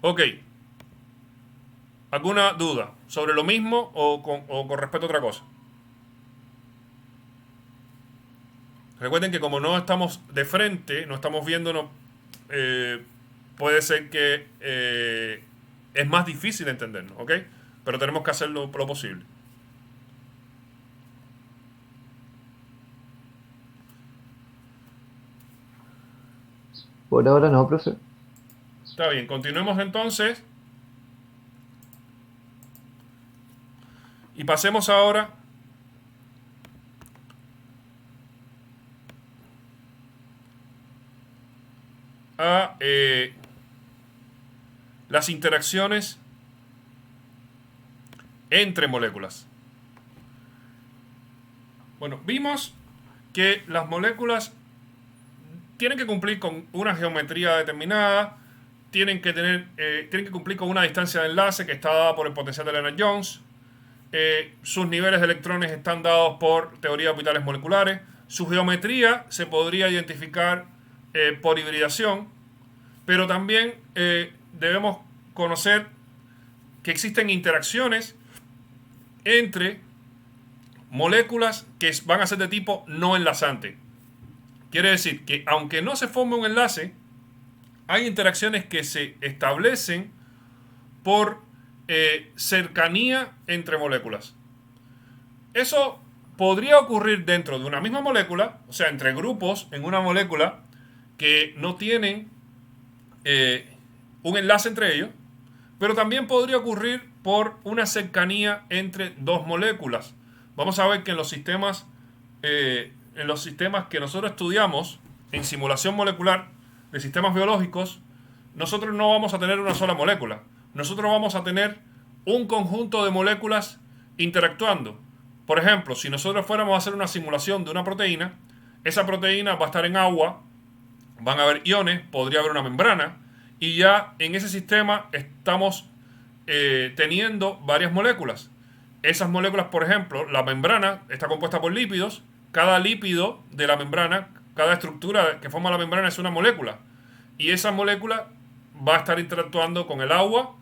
Ok, ¿alguna duda sobre lo mismo o con respecto a otra cosa? Recuerden que como no estamos de frente, no estamos viéndonos, eh, puede ser que es más difícil entendernos, ¿ok? Pero tenemos que hacerlo lo posible. Por ahora no, profe. Está bien, continuemos entonces y pasemos ahora a las interacciones entre moléculas. Bueno, vimos que las moléculas tienen que cumplir con una geometría determinada, tienen que cumplir con una distancia de enlace que está dada por el potencial de Lennard-Jones. Sus niveles de electrones están dados por teoría de orbitales moleculares. Su geometría se podría identificar por hibridación, pero también debemos conocer que existen interacciones entre moléculas que van a ser de tipo no enlazante. Quiere decir que aunque no se forme un enlace, hay interacciones que se establecen por cercanía entre moléculas. Eso podría ocurrir dentro de una misma molécula, o sea, entre grupos en una molécula que no tienen eh, un enlace entre ellos, pero también podría ocurrir por una cercanía entre dos moléculas. Vamos a ver que en los sistemas que nosotros estudiamos en simulación molecular de sistemas biológicos, nosotros no vamos a tener una sola molécula. Nosotros vamos a tener un conjunto de moléculas interactuando. Por ejemplo, si nosotros fuéramos a hacer una simulación de una proteína, esa proteína va a estar en agua, van a haber iones, podría haber una membrana, y ya en ese sistema estamos teniendo varias moléculas. Esas moléculas, por ejemplo, la membrana está compuesta por lípidos, cada lípido de la membrana, cada estructura que forma la membrana es una molécula, y esa molécula va a estar interactuando con el agua,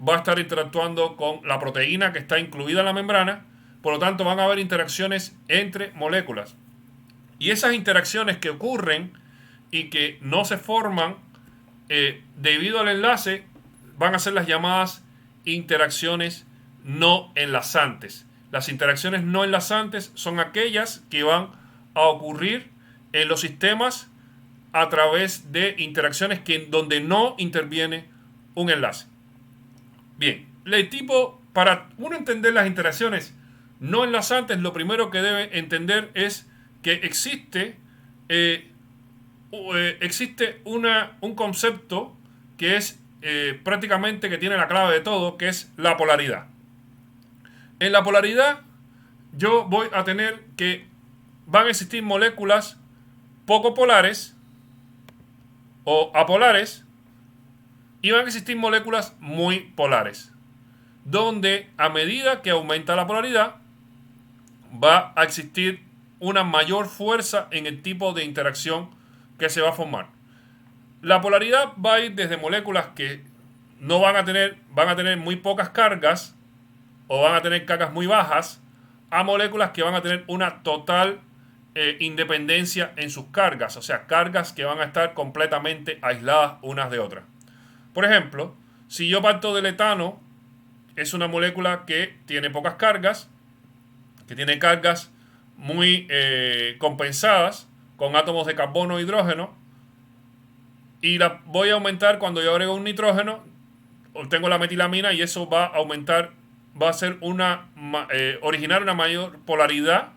va a estar interactuando con la proteína que está incluida en la membrana, por lo tanto van a haber interacciones entre moléculas. Y esas interacciones que ocurren y que no se forman debido al enlace van a ser las llamadas interacciones no enlazantes. Las interacciones no enlazantes son aquellas que van a ocurrir en los sistemas a través de interacciones donde no interviene un enlace. Bien, el tipo, para uno entender las interacciones no enlazantes, lo primero que debe entender es que eh, existe un concepto que es prácticamente que tiene la clave de todo, que es la polaridad. En la polaridad yo voy a tener que van a existir moléculas poco polares o apolares y van a existir moléculas muy polares, donde a medida que aumenta la polaridad va a existir una mayor fuerza en el tipo de interacción que se va a formar. La polaridad va a ir desde moléculas que no van a tener muy pocas cargas o van a tener cargas muy bajas, a moléculas que van a tener una total independencia en sus cargas, o sea, cargas que van a estar completamente aisladas unas de otras. Por ejemplo, si yo parto del etano, es una molécula que tiene pocas cargas, que tiene cargas muy compensadas con átomos de carbono e hidrógeno, y la voy a aumentar cuando yo agrego un nitrógeno, obtengo la metilamina y eso va a aumentar, va a ser originar una mayor polaridad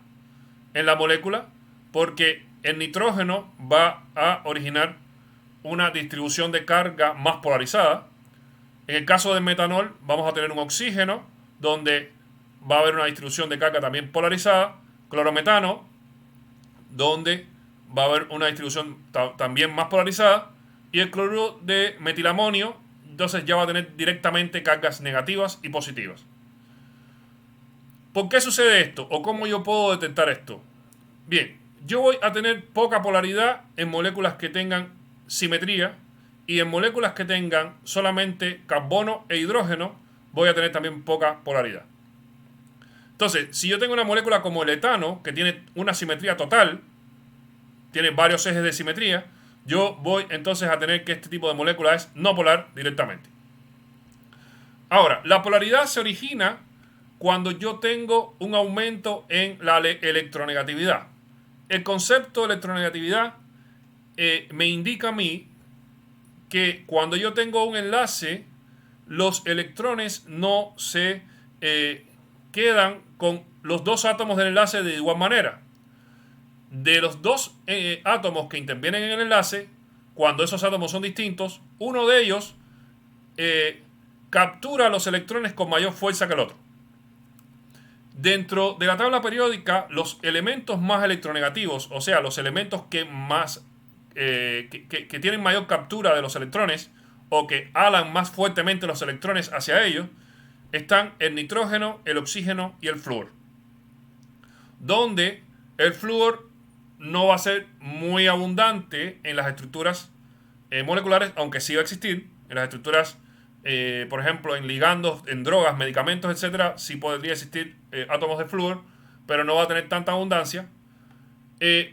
en la molécula, porque el nitrógeno va a originar una distribución de carga más polarizada. En el caso del metanol vamos a tener un oxígeno donde va a haber una distribución de carga también polarizada, clorometano donde va a haber una distribución también más polarizada, y el cloruro de metilamonio entonces ya va a tener directamente cargas negativas y positivas. ¿Por qué sucede esto? ¿O cómo yo puedo detectar esto? Bien, yo voy a tener poca polaridad en moléculas que tengan simetría y en moléculas que tengan solamente carbono e hidrógeno voy a tener también poca polaridad. Entonces, si yo tengo una molécula como el etano, que tiene una simetría total, tiene varios ejes de simetría, yo voy entonces a tener que este tipo de molécula es no polar directamente. Ahora, la polaridad se origina cuando yo tengo un aumento en la electronegatividad. El concepto de electronegatividad me indica a mí que cuando yo tengo un enlace, los electrones no se quedan con los dos átomos del enlace de igual manera. De los dos átomos que intervienen en el enlace, cuando esos átomos son distintos, uno de ellos captura los electrones con mayor fuerza que el otro. Dentro de la tabla periódica, los elementos más electronegativos, o sea, los elementos que más que tienen mayor captura de los electrones o que alan más fuertemente los electrones hacia ellos, están el nitrógeno, el oxígeno y el flúor. Donde el flúor no va a ser muy abundante en las estructuras moleculares, aunque sí va a existir en las estructuras, por ejemplo, en ligandos, en drogas, medicamentos, etcétera, sí podría existir átomos de flúor, pero no va a tener tanta abundancia.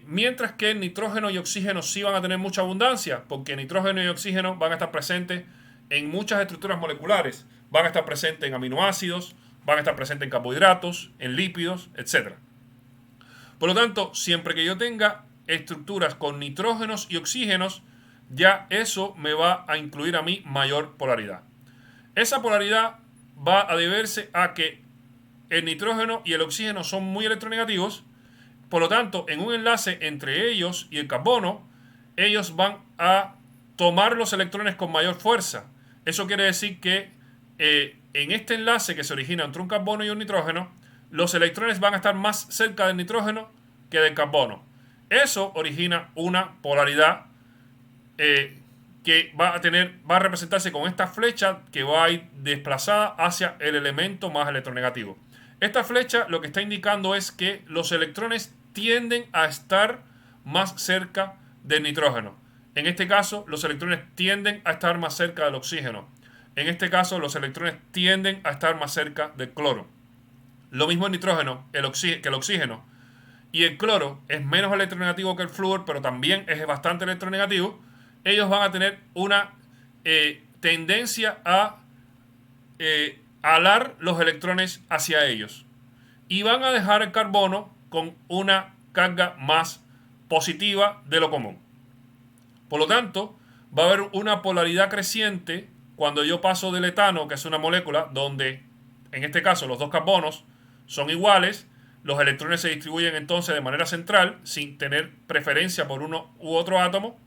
Mientras que el nitrógeno y oxígeno sí van a tener mucha abundancia, porque nitrógeno y oxígeno van a estar presentes en muchas estructuras moleculares, van a estar presentes en aminoácidos, van a estar presentes en carbohidratos, en lípidos, etc. Por lo tanto, siempre que yo tenga estructuras con nitrógenos y oxígenos, ya eso me va a incluir a mí mayor polaridad. Esa polaridad va a deberse a que el nitrógeno y el oxígeno son muy electronegativos. Por lo tanto, en un enlace entre ellos y el carbono, ellos van a tomar los electrones con mayor fuerza. Eso quiere decir que en este enlace que se origina entre un carbono y un nitrógeno, los electrones van a estar más cerca del nitrógeno que del carbono. Eso origina una polaridad que va a representarse con esta flecha que va a ir desplazada hacia el elemento más electronegativo. Esta flecha lo que está indicando es que los electrones tienden a estar más cerca del nitrógeno. En este caso, los electrones tienden a estar más cerca del oxígeno. En este caso, los electrones tienden a estar más cerca del cloro. Lo mismo el nitrógeno que el oxígeno. Y el cloro es menos electronegativo que el flúor, pero también es bastante electronegativo. Ellos van a tener una tendencia a alar los electrones hacia ellos. Y van a dejar el carbono con una carga más positiva de lo común. Por lo tanto, va a haber una polaridad creciente cuando yo paso del etano, que es una molécula donde, en este caso, los dos carbonos son iguales. Los electrones se distribuyen entonces de manera central, sin tener preferencia por uno u otro átomo.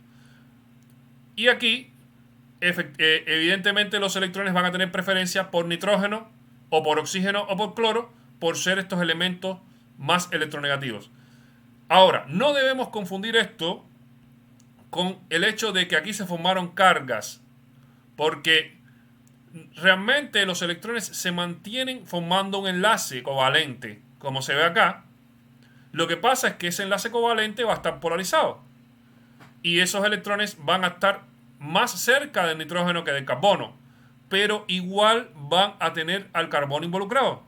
Y aquí, evidentemente, los electrones van a tener preferencia por nitrógeno, o por oxígeno, o por cloro, por ser estos elementos más electronegativos. Ahora, no debemos confundir esto con el hecho de que aquí se formaron cargas, porque realmente los electrones se mantienen formando un enlace covalente, como se ve acá. Lo que pasa es que ese enlace covalente va a estar polarizado y esos electrones van a estar más cerca del nitrógeno que del carbono, pero igual van a tener al carbono involucrado.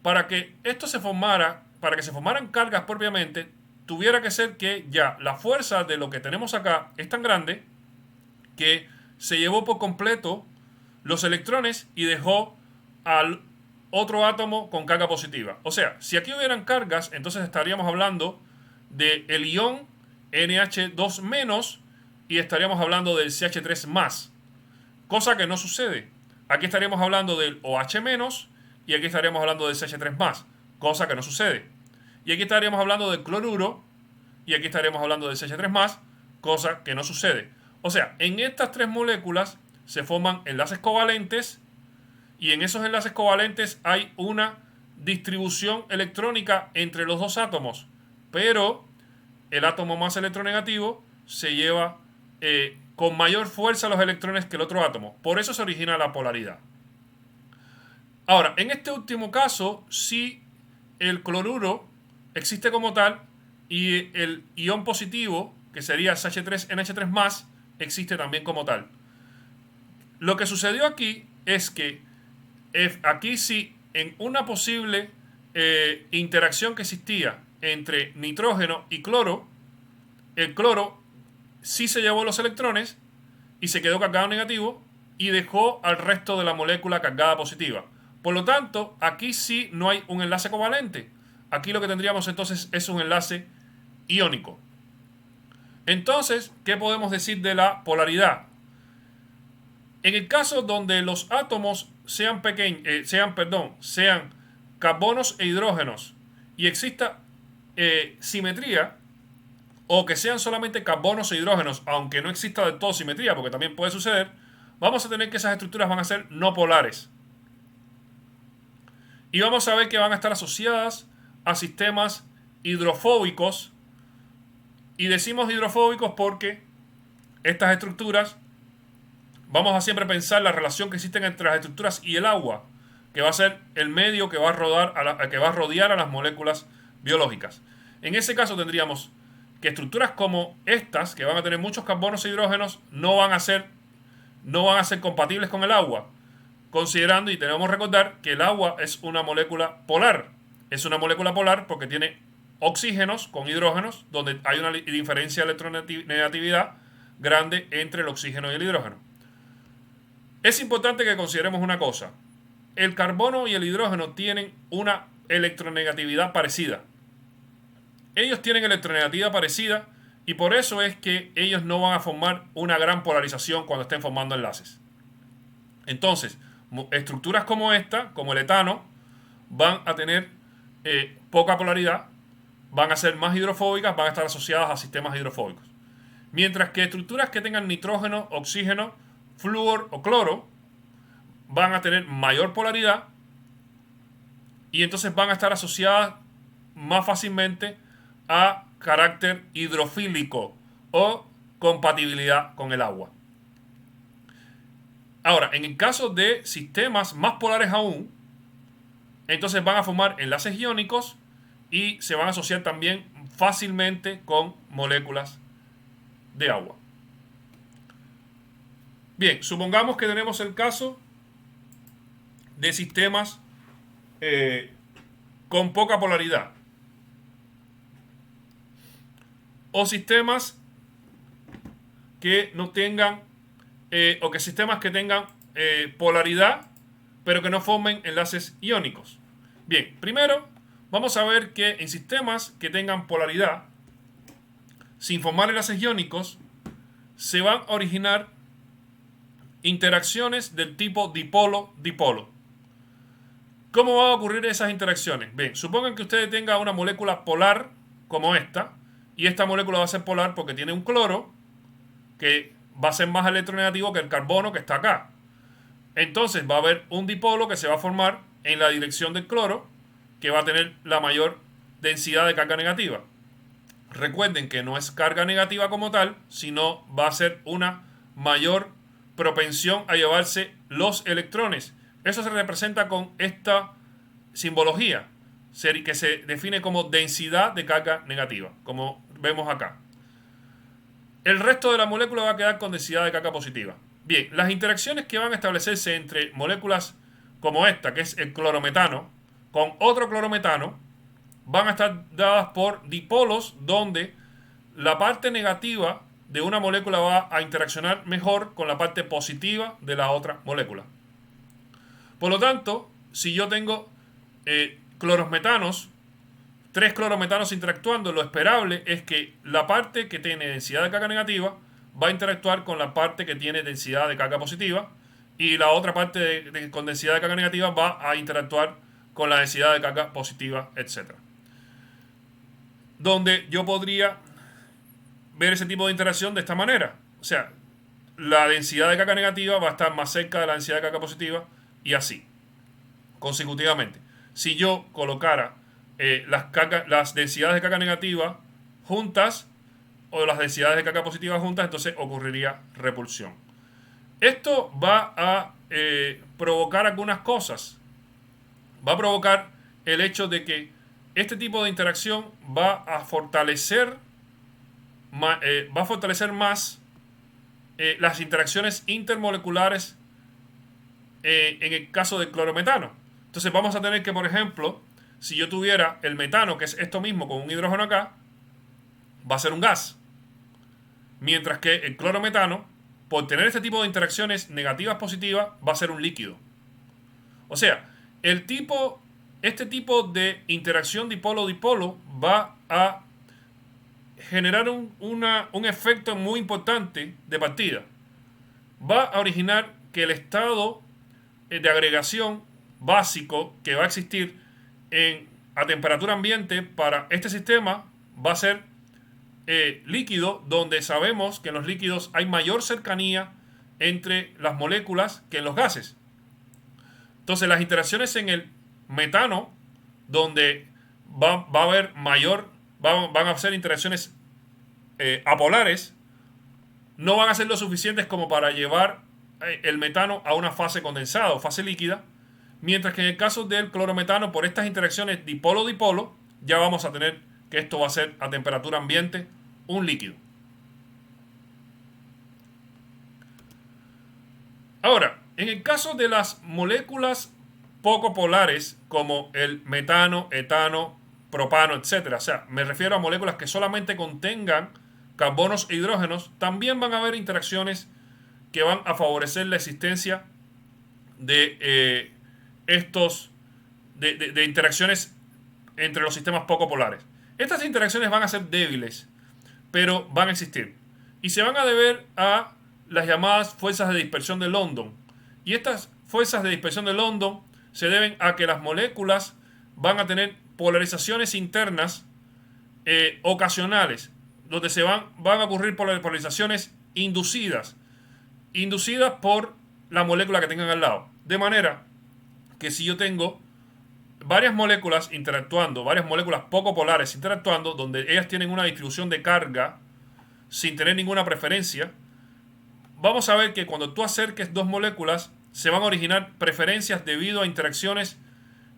Para que esto se formara, para que se formaran cargas propiamente, tuviera que ser que ya la fuerza de lo que tenemos acá es tan grande que se llevó por completo los electrones y dejó al otro átomo con carga positiva. O sea, si aquí hubieran cargas, entonces estaríamos hablando del ion NH2- y estaríamos hablando del CH3+, cosa que no sucede. Aquí estaríamos hablando del OH- y aquí estaríamos hablando del CH3+, cosa que no sucede. Y aquí estaríamos hablando del cloruro y aquí estaríamos hablando del CH3+, cosa que no sucede. O sea, en estas tres moléculas se forman enlaces covalentes y en esos enlaces covalentes hay una distribución electrónica entre los dos átomos, pero el átomo más electronegativo se lleva con mayor fuerza los electrones que el otro átomo. Por eso se origina la polaridad. Ahora, en este último caso, sí el cloruro existe como tal y el ion positivo, que sería CH3NH3+, existe también como tal. Lo que sucedió aquí es que aquí sí, en una posible interacción que existía entre nitrógeno y cloro, el cloro sí se llevó los electrones y se quedó cargado negativo y dejó al resto de la molécula cargada positiva. Por lo tanto, aquí sí no hay un enlace covalente. Aquí lo que tendríamos entonces es un enlace iónico. Entonces, ¿qué podemos decir de la polaridad? En el caso donde los átomos sean sean carbonos e hidrógenos y exista simetría, o que sean solamente carbonos e hidrógenos, aunque no exista del todo simetría, porque también puede suceder, vamos a tener que esas estructuras van a ser no polares. Y vamos a ver que van a estar asociadas a sistemas hidrofóbicos. Y decimos hidrofóbicos porque estas estructuras, vamos a siempre pensar la relación que existe entre las estructuras y el agua, que va a ser el medio que va a rodear a las moléculas biológicas. En ese caso tendríamos que estructuras como estas, que van a tener muchos carbonos e hidrógenos, no van a ser compatibles con el agua, considerando, y tenemos que recordar, que el agua es una molécula polar. Es una molécula polar porque tiene oxígenos con hidrógenos, donde hay una diferencia de electronegatividad grande entre el oxígeno y el hidrógeno. Es importante que consideremos una cosa. El carbono y el hidrógeno tienen una electronegatividad parecida. Ellos tienen electronegatividad parecida y por eso es que ellos no van a formar una gran polarización cuando estén formando enlaces. Entonces, estructuras como esta, como el etano, van a tener poca polaridad, van a ser más hidrofóbicas, van a estar asociadas a sistemas hidrofóbicos. Mientras que estructuras que tengan nitrógeno, oxígeno, flúor o cloro van a tener mayor polaridad y entonces van a estar asociadas más fácilmente a carácter hidrofílico o compatibilidad con el agua. Ahora, en el caso de sistemas más polares aún, entonces van a formar enlaces iónicos y se van a asociar también fácilmente con moléculas de agua. Bien, supongamos que tenemos el caso de sistemas con poca polaridad o sistemas que no tengan o que sistemas que tengan polaridad pero que no formen enlaces iónicos. Bien, primero vamos a ver que en sistemas que tengan polaridad sin formar enlaces iónicos se van a originar interacciones del tipo dipolo-dipolo. ¿Cómo van a ocurrir esas interacciones? Bien, supongan que ustedes tengan una molécula polar como esta, y esta molécula va a ser polar porque tiene un cloro que va a ser más electronegativo que el carbono que está acá. Entonces va a haber un dipolo que se va a formar en la dirección del cloro, que va a tener la mayor densidad de carga negativa. Recuerden que no es carga negativa como tal, sino va a ser una mayor propensión a llevarse los electrones. Eso se representa con esta simbología, que se define como densidad de carga negativa, como vemos acá. El resto de la molécula va a quedar con densidad de carga positiva. Bien, las interacciones que van a establecerse entre moléculas como esta, que es el clorometano, con otro clorometano, van a estar dadas por dipolos donde la parte negativa de una molécula va a interaccionar mejor con la parte positiva de la otra molécula. Por lo tanto, si yo tengo clorometanos, 3 clorometanos interactuando, lo esperable es que la parte que tiene densidad de carga negativa va a interactuar con la parte que tiene densidad de carga positiva y la otra parte con densidad de carga negativa va a interactuar con la densidad de carga positiva, etc. Donde yo podría ver ese tipo de interacción de esta manera. O sea, la densidad de carga negativa va a estar más cerca de la densidad de carga positiva y así, consecutivamente. Si yo colocara las densidades de carga negativa juntas o las densidades de carga positiva juntas, entonces ocurriría repulsión. Esto va a provocar algunas cosas. Va a provocar el hecho de que este tipo de interacción va a fortalecer más las interacciones intermoleculares en el caso del clorometano. Entonces vamos a tener que, por ejemplo, si yo tuviera el metano, que es esto mismo con un hidrógeno acá, va a ser un gas. Mientras que el clorometano, por tener este tipo de interacciones negativas positivas, va a ser un líquido. O sea, este tipo de interacción dipolo-dipolo va a generar un efecto muy importante de partida. Va a originar que el estado de agregación básico que va a existir a temperatura ambiente para este sistema va a ser líquido, donde sabemos que en los líquidos hay mayor cercanía entre las moléculas que en los gases. Entonces las interacciones en el metano, donde va a haber van a ser interacciones apolares, no van a ser lo suficientes como para llevar el metano a una fase condensada o fase líquida, mientras que en el caso del clorometano, por estas interacciones dipolo-dipolo, ya vamos a tener que esto va a ser a temperatura ambiente un líquido. Ahora, en el caso de las moléculas poco polares, como el metano, etano, propano, etcétera, o sea, me refiero a moléculas que solamente contengan carbonos e hidrógenos, también van a haber interacciones que van a favorecer la existencia de de interacciones entre los sistemas poco polares. Estas interacciones van a ser débiles, pero van a existir. Y se van a deber a las llamadas fuerzas de dispersión de London. Y estas fuerzas de dispersión de London se deben a que las moléculas van a tener polarizaciones internas ocasionales, donde van a ocurrir polarizaciones inducidas por la molécula que tengan al lado. De manera que si yo tengo varias moléculas interactuando, varias moléculas poco polares interactuando, donde ellas tienen una distribución de carga sin tener ninguna preferencia, vamos a ver que cuando tú acerques dos moléculas se van a originar preferencias debido a interacciones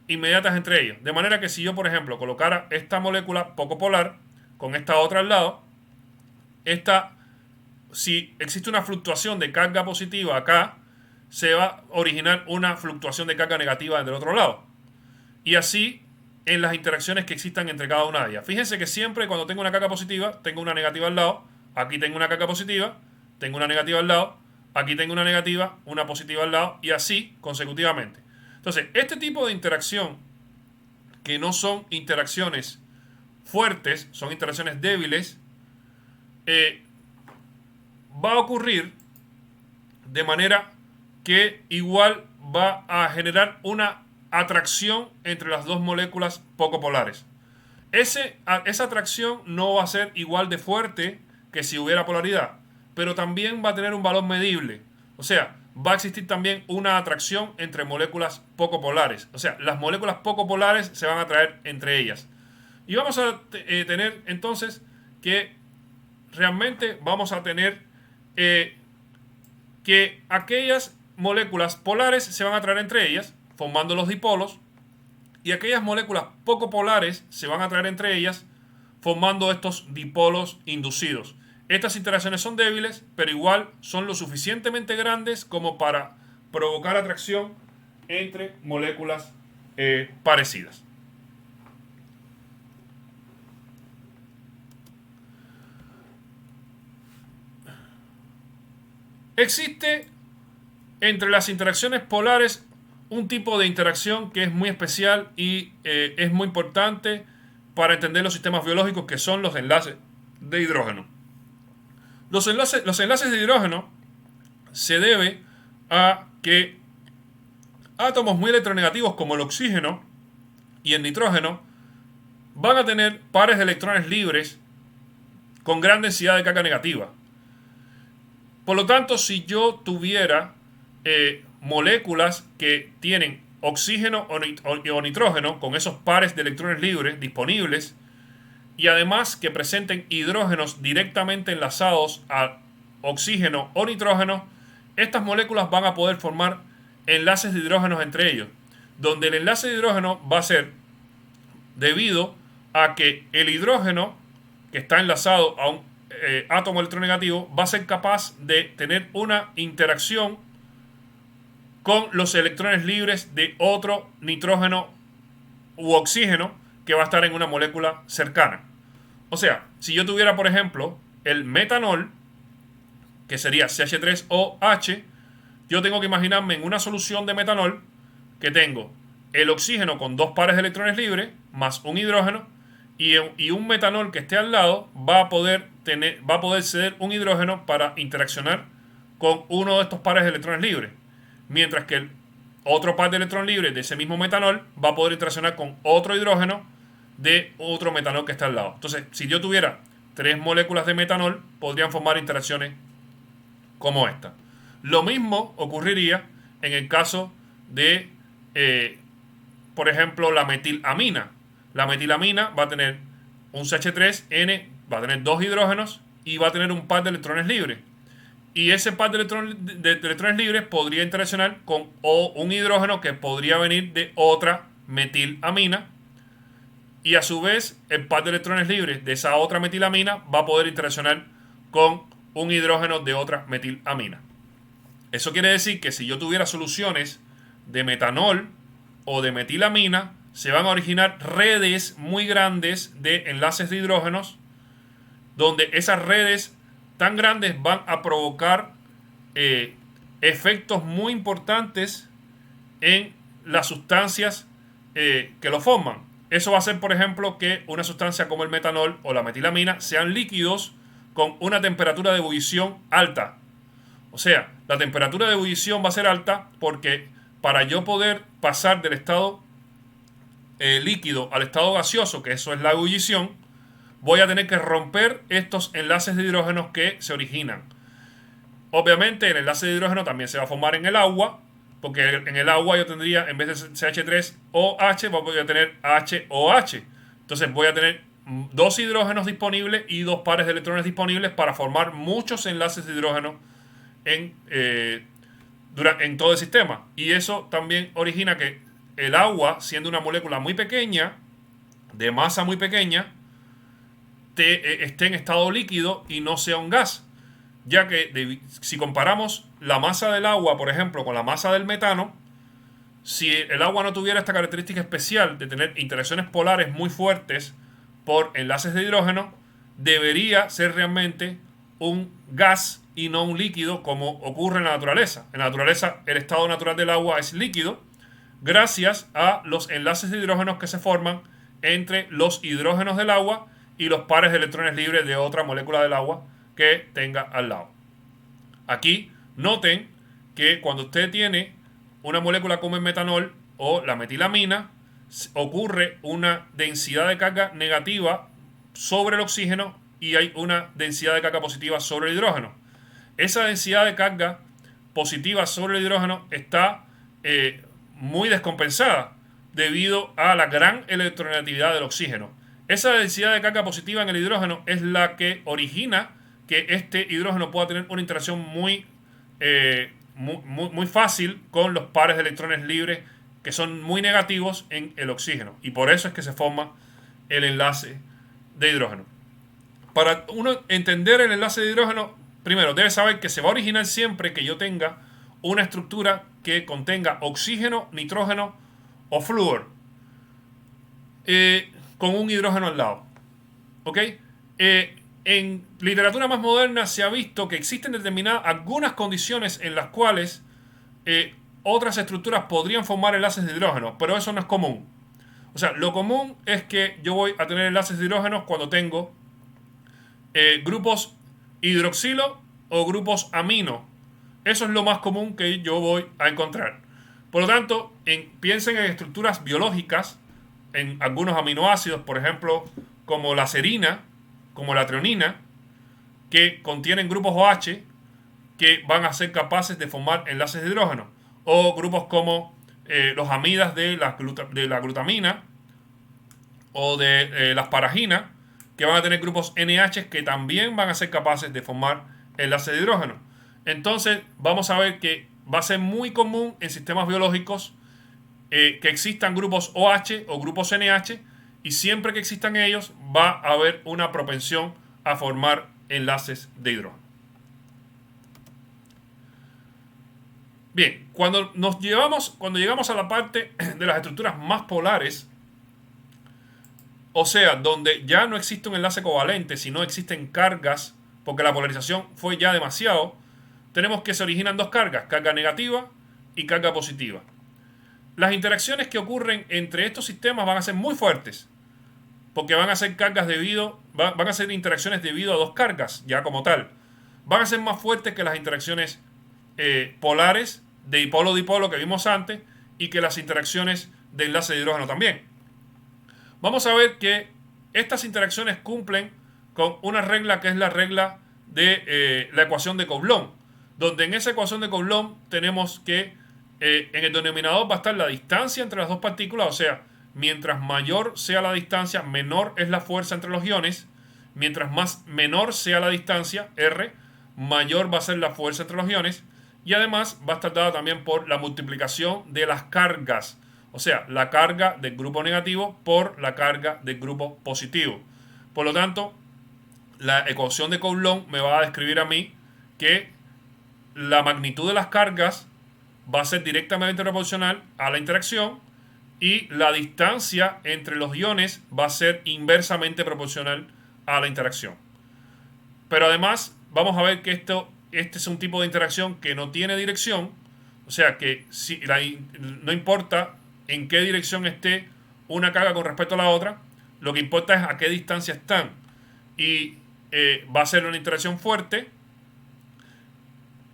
inmediatas entre ellas. De manera que si yo, por ejemplo, colocara esta molécula poco polar con esta otra al lado, si existe una fluctuación de carga positiva acá, se va a originar una fluctuación de carga negativa del otro lado. Y así en las interacciones que existan entre cada una de ellas. Fíjense que siempre cuando tengo una carga positiva, tengo una negativa al lado. Aquí tengo una carga positiva, tengo una negativa al lado. Aquí tengo una negativa, una positiva al lado. Y así consecutivamente. Entonces, este tipo de interacción, que no son interacciones fuertes, son interacciones débiles, va a ocurrir de manera que igual va a generar una atracción entre las dos moléculas poco polares. Esa atracción no va a ser igual de fuerte que si hubiera polaridad, pero también va a tener un valor medible. O sea, va a existir también una atracción entre moléculas poco polares. O sea, las moléculas poco polares se van a atraer entre ellas. Y vamos a tener entonces que realmente vamos a tener que aquellas moléculas polares se van a atraer entre ellas, formando los dipolos, y aquellas moléculas poco polares se van a atraer entre ellas, formando estos dipolos inducidos. Estas interacciones son débiles, pero igual son lo suficientemente grandes como para provocar atracción entre moléculas parecidas. Existe entre las interacciones polares un tipo de interacción que es muy especial y es muy importante para entender los sistemas biológicos, que son los enlaces de hidrógeno. Los enlaces de hidrógeno se debe a que átomos muy electronegativos como el oxígeno y el nitrógeno van a tener pares de electrones libres con gran densidad de carga negativa. Por lo tanto, si yo tuviera moléculas que tienen oxígeno o nitrógeno con esos pares de electrones libres disponibles, y además que presenten hidrógenos directamente enlazados a oxígeno o nitrógeno, estas moléculas van a poder formar enlaces de hidrógenos entre ellos, donde el enlace de hidrógeno va a ser debido a que el hidrógeno que está enlazado a un átomo electronegativo va a ser capaz de tener una interacción con los electrones libres de otro nitrógeno u oxígeno que va a estar en una molécula cercana. O sea, si yo tuviera, por ejemplo, el metanol, que sería CH3OH, yo tengo que imaginarme en una solución de metanol que tengo el oxígeno con dos pares de electrones libres más un hidrógeno, y un metanol que esté al lado va a poder ceder un hidrógeno para interaccionar con uno de estos pares de electrones libres, mientras que el otro par de electrones libres de ese mismo metanol va a poder interaccionar con otro hidrógeno de otro metanol que está al lado. Entonces, si yo tuviera 3 moléculas de metanol, podrían formar interacciones como esta. Lo mismo ocurriría en el caso de, por ejemplo, la metilamina. La metilamina va a tener un CH3N, va a tener 2 hidrógenos y va a tener un par de electrones libres. Y ese par de electrones libres podría interaccionar con un hidrógeno que podría venir de otra metilamina. Y a su vez, el par de electrones libres de esa otra metilamina va a poder interaccionar con un hidrógeno de otra metilamina. Eso quiere decir que si yo tuviera soluciones de metanol o de metilamina, se van a originar redes muy grandes de enlaces de hidrógenos, donde esas redes tan grandes van a provocar efectos muy importantes en las sustancias que lo forman. Eso va a hacer, por ejemplo, que una sustancia como el metanol o la metilamina sean líquidos con una temperatura de ebullición alta. O sea, la temperatura de ebullición va a ser alta porque para yo poder pasar del estado líquido al estado gaseoso, que eso es la ebullición, voy a tener que romper estos enlaces de hidrógenos que se originan. Obviamente el enlace de hidrógeno también se va a formar en el agua, porque en el agua yo tendría, en vez de CH3OH, voy a tener HOH. Entonces voy a tener 2 hidrógenos disponibles y 2 pares de electrones disponibles para formar muchos enlaces de hidrógeno en todo el sistema. Y eso también origina que el agua, siendo una molécula muy pequeña, de masa muy pequeña, esté en estado líquido y no sea un gas. Ya que si comparamos la masa del agua, por ejemplo, con la masa del metano, si el agua no tuviera esta característica especial de tener interacciones polares muy fuertes por enlaces de hidrógeno, debería ser realmente un gas y no un líquido como ocurre en la naturaleza. En la naturaleza el estado natural del agua es líquido gracias a los enlaces de hidrógenos que se forman entre los hidrógenos del agua y los pares de electrones libres de otra molécula del agua que tenga al lado. Aquí noten que cuando usted tiene una molécula como el metanol o la metilamina, ocurre una densidad de carga negativa sobre el oxígeno y hay una densidad de carga positiva sobre el hidrógeno. Esa densidad de carga positiva sobre el hidrógeno está muy descompensada debido a la gran electronegatividad del oxígeno. Esa densidad de carga positiva en el hidrógeno es la que origina que este hidrógeno pueda tener una interacción muy fácil con los pares de electrones libres que son muy negativos en el oxígeno. Y por eso es que se forma el enlace de hidrógeno. Para uno entender el enlace de hidrógeno, primero debe saber que se va a originar siempre que yo tenga una estructura que contenga oxígeno, nitrógeno o flúor con un hidrógeno al lado. ¿Ok? En literatura más moderna se ha visto que existen determinadas algunas condiciones en las cuales otras estructuras podrían formar enlaces de hidrógeno, pero eso no es común. O sea, lo común es que yo voy a tener enlaces de hidrógeno cuando tengo grupos hidroxilo o grupos amino. Eso es lo más común que yo voy a encontrar. Por lo tanto, piensen en estructuras biológicas, en algunos aminoácidos, por ejemplo, como la serina, como la treonina, que contienen grupos OH que van a ser capaces de formar enlaces de hidrógeno. O grupos como los amidas de la glutamina o de las paraginas, que van a tener grupos NH que también van a ser capaces de formar enlaces de hidrógeno. Entonces vamos a ver que va a ser muy común en sistemas biológicos que existan grupos OH o grupos NH, y siempre que existan ellos va a haber una propensión a formar enlaces de hidrógeno. Bien, cuando llegamos a la parte de las estructuras más polares, o sea, donde ya no existe un enlace covalente, sino existen cargas, porque la polarización fue ya demasiado, tenemos que se originan dos cargas, carga negativa y carga positiva. Las interacciones que ocurren entre estos sistemas van a ser muy fuertes, porque van a ser van a ser interacciones debido a dos cargas, ya como tal. Van a ser más fuertes que las interacciones polares de dipolo-dipolo que vimos antes y que las interacciones de enlace de hidrógeno también. Vamos a ver que estas interacciones cumplen con una regla que es la regla de la ecuación de Coulomb, donde en esa ecuación de Coulomb tenemos que en el denominador va a estar la distancia entre las dos partículas, o sea, mientras mayor sea la distancia, menor es la fuerza entre los iones, mientras menor sea la distancia, R, mayor va a ser la fuerza entre los iones, y además va a estar dada también por la multiplicación de las cargas, o sea, la carga del grupo negativo por la carga del grupo positivo. Por lo tanto, la ecuación de Coulomb me va a describir a mí que la magnitud de las cargas va a ser directamente proporcional a la interacción y la distancia entre los iones va a ser inversamente proporcional a la interacción. Pero además vamos a ver que este es un tipo de interacción que no tiene dirección, o sea que no importa en qué dirección esté una carga con respecto a la otra, lo que importa es a qué distancia están. Y va a ser una interacción fuerte.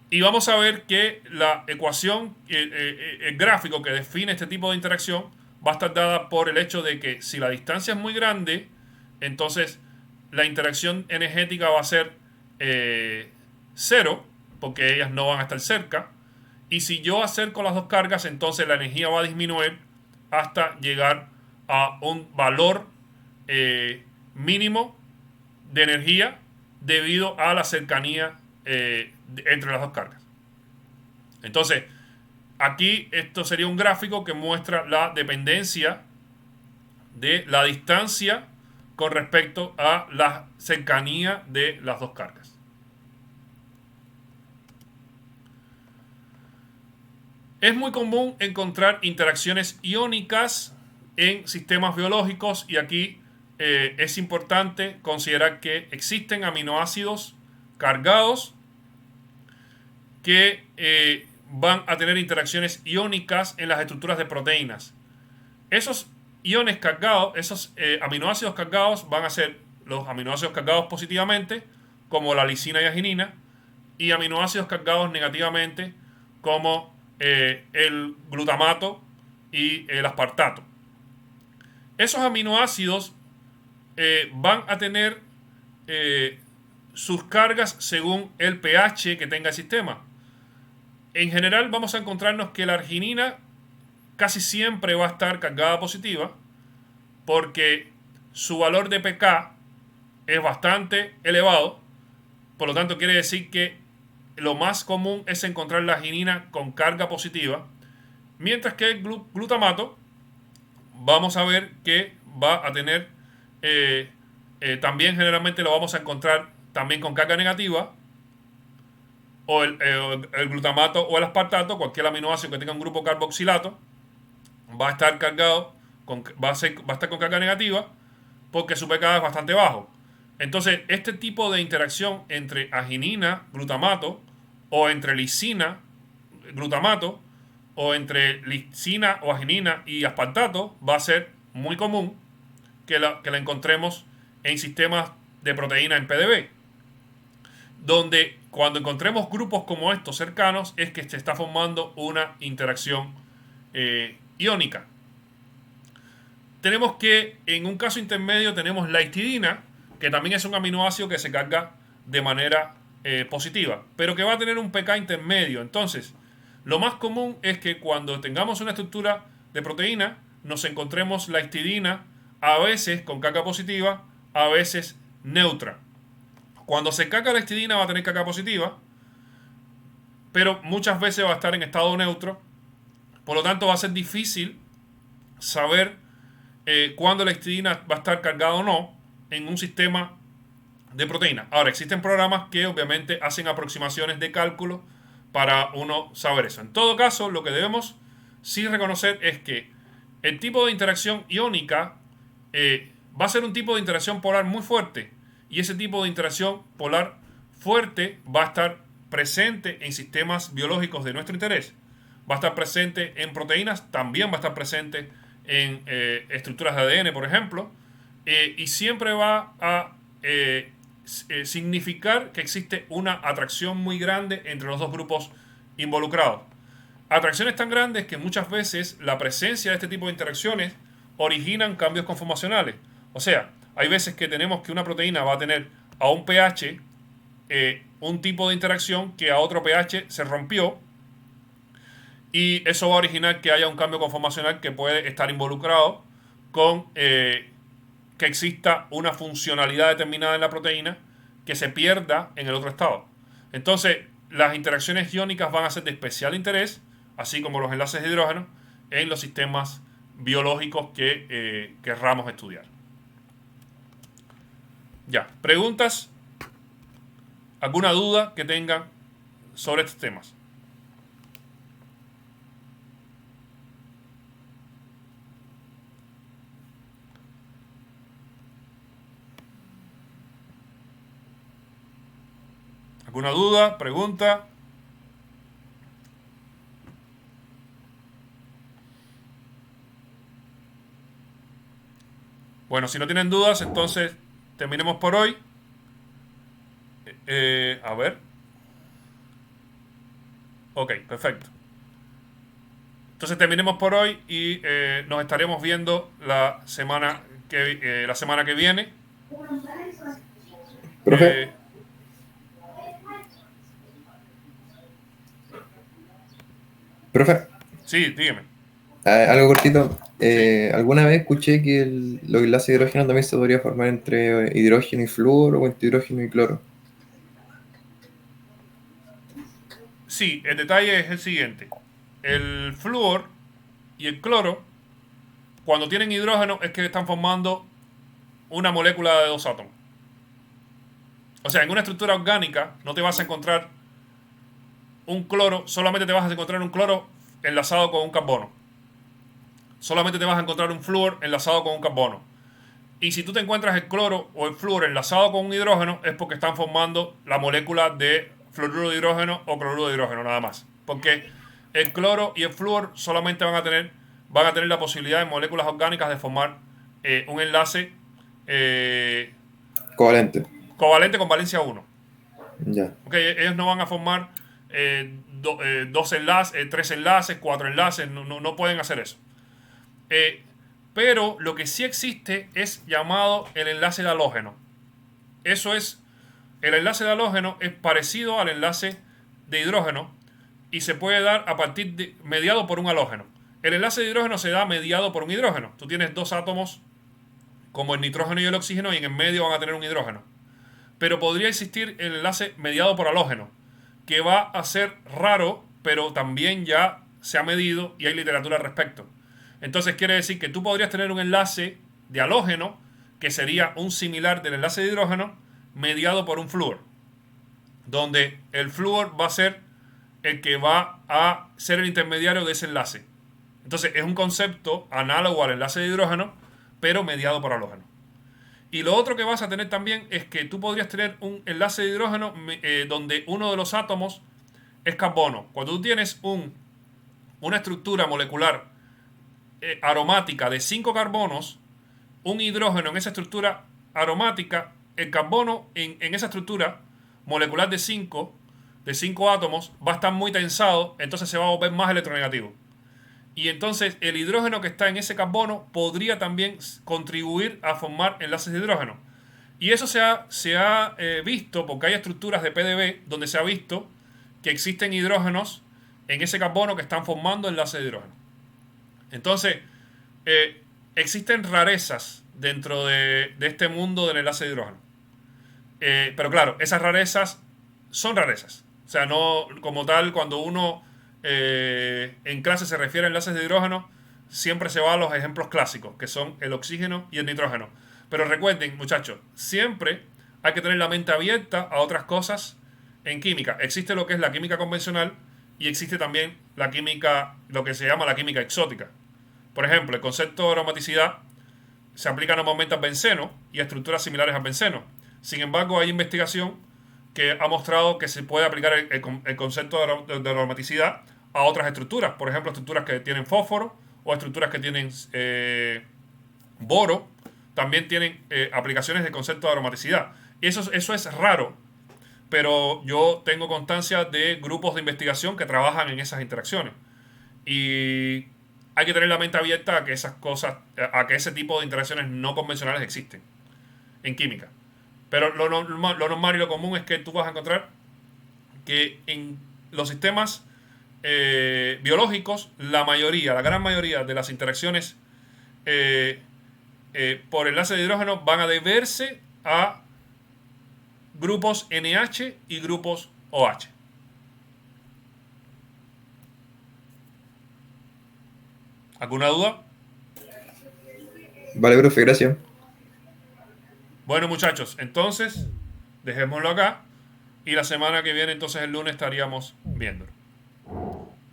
Y vamos a ver que la ecuación, el gráfico que define este tipo de interacción va a estar dada por el hecho de que si la distancia es muy grande, entonces la interacción energética va a ser 0, porque ellas no van a estar cerca. Y si yo acerco las dos cargas, entonces la energía va a disminuir hasta llegar a un valor mínimo de energía debido a la cercanía entre las dos cargas. Entonces, aquí esto sería un gráfico que muestra la dependencia de la distancia con respecto a la cercanía de las dos cargas. Es muy común encontrar interacciones iónicas en sistemas biológicos y aquí es importante considerar que existen aminoácidos cargados que van a tener interacciones iónicas en las estructuras de proteínas. Esos iones cargados, esos aminoácidos cargados van a ser los aminoácidos cargados positivamente, como la lisina y arginina, y aminoácidos cargados negativamente, como el glutamato y el aspartato. Esos aminoácidos van a tener sus cargas según el pH que tenga el sistema. En general vamos a encontrarnos que la arginina casi siempre va a estar cargada positiva porque su valor de pK es bastante elevado. Por lo tanto, quiere decir que lo más común es encontrar la arginina con carga positiva, mientras que el glutamato vamos a ver que va a tener también generalmente lo vamos a encontrar también con carga negativa, o el glutamato o el aspartato, cualquier aminoácido que tenga un grupo carboxilato va a estar cargado va a estar con carga negativa porque su pK es bastante bajo. Entonces, este tipo de interacción entre arginina, glutamato, o entre lisina, glutamato, o entre lisina o arginina y aspartato va a ser muy común que la encontremos en sistemas de proteína en PDB, donde cuando encontremos grupos como estos cercanos es que se está formando una interacción iónica. Tenemos que en un caso intermedio tenemos la histidina, que también es un aminoácido que se carga de manera positiva, pero que va a tener un pK intermedio. Entonces, lo más común es que cuando tengamos una estructura de proteína, nos encontremos la histidina a veces con carga positiva, a veces neutra. Cuando se carga la histidina va a tener carga positiva, pero muchas veces va a estar en estado neutro. Por lo tanto, va a ser difícil saber cuándo la histidina va a estar cargada o no en un sistema de proteína. Ahora, existen programas que obviamente hacen aproximaciones de cálculo para uno saber eso. En todo caso, lo que debemos sí reconocer es que el tipo de interacción iónica va a ser un tipo de interacción polar muy fuerte, y ese tipo de interacción polar fuerte va a estar presente en sistemas biológicos de nuestro interés. Va a estar presente en proteínas, también va a estar presente en estructuras de ADN, por ejemplo, y siempre va a significar que existe una atracción muy grande entre los dos grupos involucrados. Atracciones tan grandes que muchas veces la presencia de este tipo de interacciones originan cambios conformacionales. O sea, hay veces que tenemos que una proteína va a tener a un pH un tipo de interacción que a otro pH se rompió, y eso va a originar que haya un cambio conformacional que puede estar involucrado con que exista una funcionalidad determinada en la proteína que se pierda en el otro estado. Entonces, las interacciones iónicas van a ser de especial interés, así como los enlaces de hidrógeno, en los sistemas biológicos que querramos estudiar. Ya, ¿preguntas? ¿Alguna duda que tengan sobre estos temas? ¿Alguna duda? ¿Pregunta? Bueno, si no tienen dudas, entonces terminemos por hoy. A ver. Ok, perfecto. Entonces terminemos por hoy y nos estaremos viendo la semana que viene. Profe, Eh, profe, sí, dígame. algo cortito. Sí. Alguna vez escuché que los enlaces de hidrógeno también se podría formar entre hidrógeno y flúor o entre hidrógeno y cloro. Sí, el detalle es el siguiente. El flúor y el cloro, cuando tienen hidrógeno, es que están formando una molécula de dos átomos. O sea, en una estructura orgánica no te vas a encontrar un cloro, solamente te vas a encontrar un cloro enlazado con un carbono. Solamente te vas a encontrar un flúor enlazado con un carbono. Y si tú te encuentras el cloro o el flúor enlazado con un hidrógeno, es porque están formando la molécula de fluoruro de hidrógeno o cloruro de hidrógeno, nada más. Porque el cloro y el flúor solamente van a tener la posibilidad en moléculas orgánicas de formar un enlace Covalente. covalente con valencia 1. Ya. Okay, ellos no van a formar dos enlaces, tres enlaces, cuatro enlaces, no pueden hacer eso. Pero lo que sí existe es llamado el enlace de halógeno. Eso es, el enlace de halógeno es parecido al enlace de hidrógeno y se puede dar a partir de mediado por un halógeno. El enlace de hidrógeno se da mediado por un hidrógeno. Tú tienes dos átomos como el nitrógeno y el oxígeno, y en el medio van a tener un hidrógeno. Pero podría existir el enlace mediado por halógeno, que va a ser raro, pero también ya se ha medido y hay literatura al respecto. Entonces quiere decir que tú podrías tener un enlace de halógeno, que sería un similar del enlace de hidrógeno, mediado por un flúor, donde el flúor va a ser el que va a ser el intermediario de ese enlace. Entonces es un concepto análogo al enlace de hidrógeno, pero mediado por halógeno. Y lo otro que vas a tener también es que tú podrías tener un enlace de hidrógeno donde uno de los átomos es carbono. Cuando tú tienes una estructura molecular aromática de 5 carbonos, un hidrógeno en esa estructura aromática, el carbono en esa estructura molecular de 5 átomos va a estar muy tensado, entonces se va a volver más electronegativo. Y entonces el hidrógeno que está en ese carbono podría también contribuir a formar enlaces de hidrógeno. Y eso se ha visto porque hay estructuras de PDB donde se ha visto que existen hidrógenos en ese carbono que están formando enlaces de hidrógeno. Entonces, existen rarezas dentro de este mundo del enlace de hidrógeno. Pero claro, esas rarezas son rarezas. O sea, no como tal, cuando uno en clase se refiere a enlaces de hidrógeno, siempre se va a los ejemplos clásicos, que son el oxígeno y el nitrógeno. Pero recuerden, muchachos, siempre hay que tener la mente abierta a otras cosas en química. Existe lo que es la química convencional y existe también la química, lo que se llama la química exótica. Por ejemplo, el concepto de aromaticidad se aplica normalmente al benceno y a estructuras similares al benceno. Sin embargo, hay investigación que ha mostrado que se puede aplicar el concepto de aromaticidad a otras estructuras. Por ejemplo, estructuras que tienen fósforo o estructuras que tienen boro. También tienen aplicaciones del concepto de aromaticidad. Eso es raro, pero yo tengo constancia de grupos de investigación que trabajan en esas interacciones. Y hay que tener la mente abierta a que esas cosas, a que ese tipo de interacciones no convencionales existen en química. Pero lo normal y lo común es que tú vas a encontrar que en los sistemas biológicos, la gran mayoría de las interacciones por enlace de hidrógeno van a deberse a grupos NH y grupos OH. ¿Alguna duda? Vale, profe, gracias. Bueno, muchachos, entonces dejémoslo acá y la semana que viene, entonces el lunes, estaríamos viéndolo.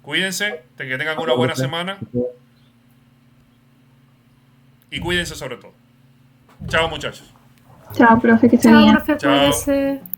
Cuídense, que tengan una buena semana y cuídense sobre todo. Chao, muchachos. Chao, profe, que se Chao, bien. profe, Chao. cuídese.